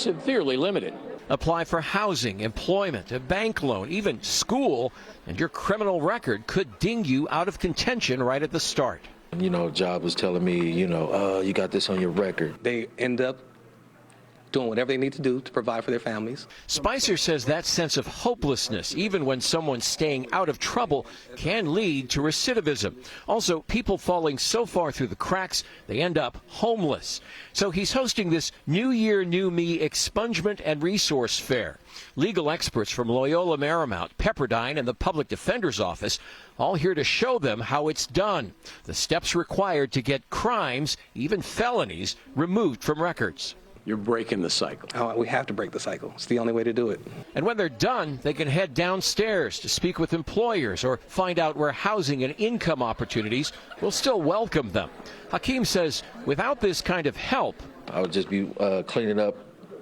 severely limited. Apply for housing, employment, a bank loan, even school, and your criminal record could ding you out of contention right at the start. You know, job was telling me, you got this on your record. They end up doing whatever they need to do to provide for their families. Spicer says that sense of hopelessness, even when someone's staying out of trouble, can lead to recidivism. Also, people falling so far through the cracks, they end up homeless. So he's hosting this New Year, New Me expungement and resource fair. Legal experts from Loyola Marymount, Pepperdine, and the Public Defender's Office all here to show them how it's done. The steps required to get crimes, even felonies, removed from records. You're breaking the cycle. Oh, we have to break the cycle. It's the only way to do it. And when they're done, they can head downstairs to speak with employers or find out where housing and income opportunities will still welcome them. Hakeem says without this kind of help, I would just be cleaning up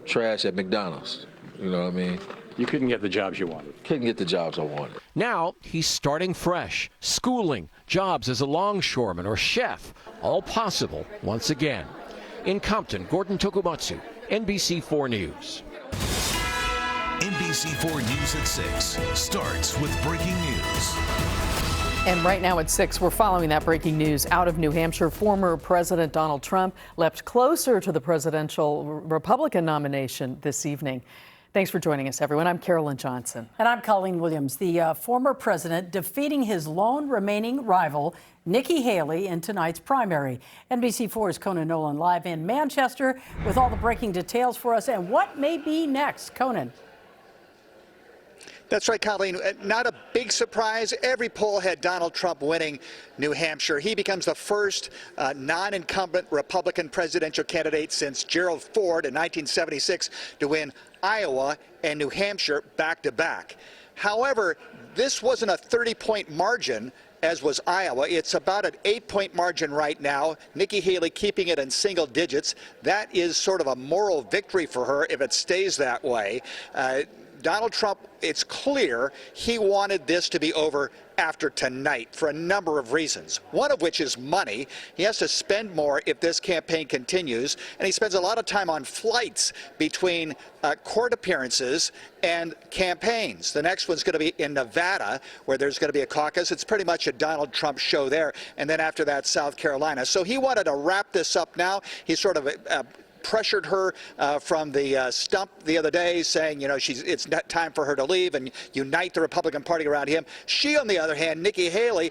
trash at McDonald's. You know what I mean? You couldn't get the jobs you wanted. Couldn't get the jobs I wanted. now he's starting fresh, schooling, jobs as a longshoreman or chef, all possible once again. In Compton, Gordon Tokumatsu, NBC4 News. NBC4 News at 6 starts with breaking news. And right now at 6, we're following that breaking news out of New Hampshire. Former President Donald Trump leapt closer to the presidential Republican nomination this evening. Thanks for joining us, everyone. I'm Carolyn Johnson. And I'm Colleen Williams. The former president defeating his lone remaining rival, Nikki Haley, in tonight's primary. NBC4's Conan Nolan live in Manchester with all the breaking details for us and what may be next. Conan. That's right, Colleen. Not a big surprise. Every poll had Donald Trump winning New Hampshire. He becomes the first non-incumbent Republican presidential candidate since Gerald Ford in 1976 to win Iowa and New Hampshire back-to-back. However, this wasn't a 30-point margin, as was Iowa. It's about an 8-point margin right now. Nikki Haley keeping it in single digits. That is sort of a moral victory for her if it stays that way. Donald Trump, it's clear he wanted this to be over after tonight for a number of reasons, one of which is money. He has to spend more if this campaign continues, and he spends a lot of time on flights between court appearances and campaigns. The next one's going to be in Nevada, where there's going to be a caucus. It's pretty much a Donald Trump show there, and then after that, South Carolina. So he wanted to wrap this up now. He sort of pressured her from the stump the other day, saying, you know, it's not time for her to leave and unite the Republican Party around him. She, on the other hand, Nikki Haley,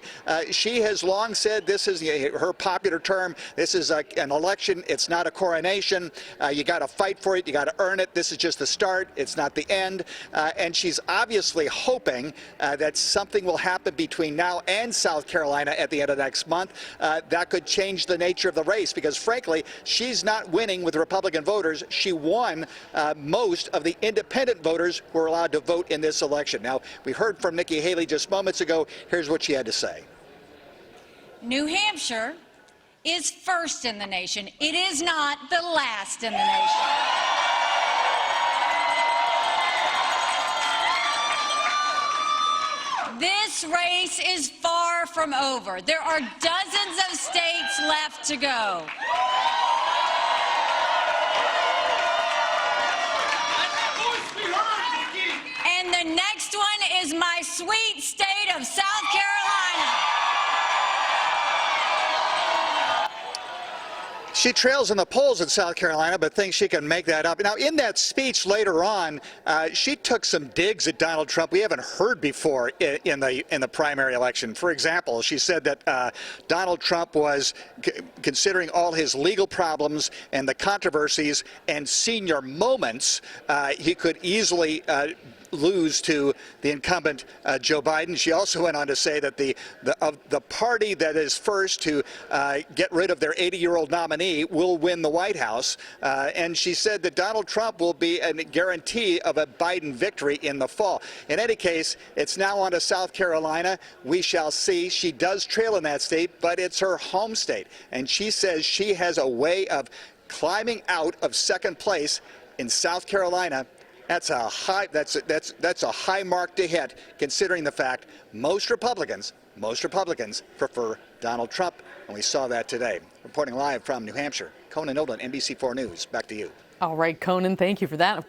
she has long said this is her popular term. This is an election. It's not a coronation. You got to fight for it. You got to earn it. This is just the start. It's not the end. And she's obviously hoping that something will happen between now and South Carolina at the end of next month that could change the nature of the race, because frankly, she's not winning with Republican voters. She won most of the independent voters who were allowed to vote in this election. Now, we heard from Nikki Haley just moments ago. Here's what she had to say. New Hampshire is first in the nation. It is not the last in the nation. This race is far from over. There are dozens of states left to go. And the next one is my sweet state of South Carolina. She trails in the polls in South Carolina, but thinks she can make that up. Now, in that speech later on, she took some digs at Donald Trump we haven't heard before in the primary election. For example, she said that Donald Trump was considering all his legal problems and the controversies and senior moments, he could easily lose to the incumbent Joe Biden. She also went on to say that the party that is first to get rid of their 80-year-old nominee will win the White House. And she said that Donald Trump will be a guarantee of a Biden victory in the fall. In any case, it's now on to South Carolina. We shall see. She does trail in that state, but it's her home state. And she says she has a way of climbing out of second place in South Carolina. That's a high mark to hit, considering the fact most Republicans prefer Donald Trump, and we saw that today. Reporting live from New Hampshire, Conan Nolan, NBC4 News. Back to you. All right, Conan, thank you for that.